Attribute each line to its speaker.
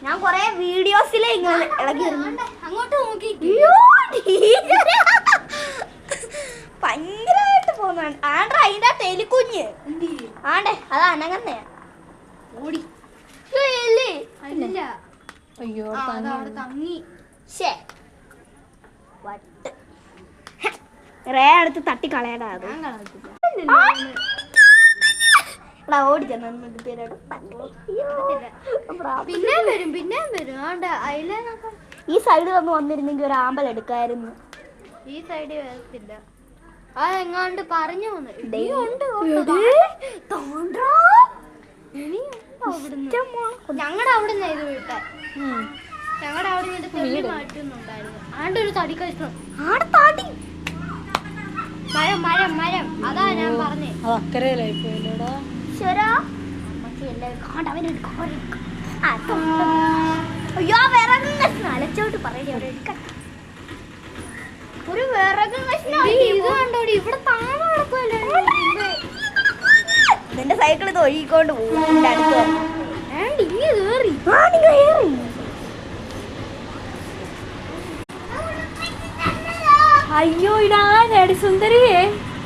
Speaker 1: ഞാൻ കൊറേ വീഡിയോസിലെ ഇങ്ങനെ ഇളകി
Speaker 2: അങ്ങോട്ട് നോക്കി
Speaker 1: ഭയങ്കരമായിട്ട് പോകുന്നുണ്ട്. ആണ്ടെ അതിന്റെ തെലിക്കുഞ്ഞ് ആണ്ടെ അതാ അനങ്ങന്നെ
Speaker 2: ഓടി അല്ല.
Speaker 3: അയ്യോ
Speaker 2: അവിടെ തങ്ങി.
Speaker 1: വട്ട് റേ അടുത്ത് തട്ടി കളയടാ. അത് ഓടി ചെന്നു പേരോട്
Speaker 2: പിന്നെ വരും ആണ്ട് അയിലൊക്കെ
Speaker 1: ഈ സൈഡ് വന്ന് വന്നിരുന്നെങ്കിൽ ഒരു ആമ്പൽ എടുക്കായിരുന്നു.
Speaker 2: ഈ സൈഡിൽ വരത്തില്ല. അതെങ്ങാണ്ട് പറഞ്ഞു ഞങ്ങളുടെ അവിടുന്ന് ഇത് വീട്ടെ ഞങ്ങളുടെ അവിടെ നിന്ന് തെളി മാറ്റുന്നുണ്ടായിരുന്നു. ആണ്ട് ഒരു തടി കഷ്ടം മരം അതാ ഞാൻ പറഞ്ഞേ.
Speaker 3: അക്കരയിലായി പോയല്ലോടാ.
Speaker 1: അയ്യോ വിറകും അലച്ചോട്ട് പറയണേ ഒരു വിറകും
Speaker 2: ഇത് കണ്ടോടി ഇവിടെ താഴെ നടക്കുമല്ലേ.
Speaker 1: നിന്റെ സൈക്കിൾ ഇത് ഒഴുകിക്കൊണ്ട് പോകും അടുത്ത്
Speaker 2: കേറി
Speaker 3: അയ്യോ ഇടാടി സുന്ദരിയേ.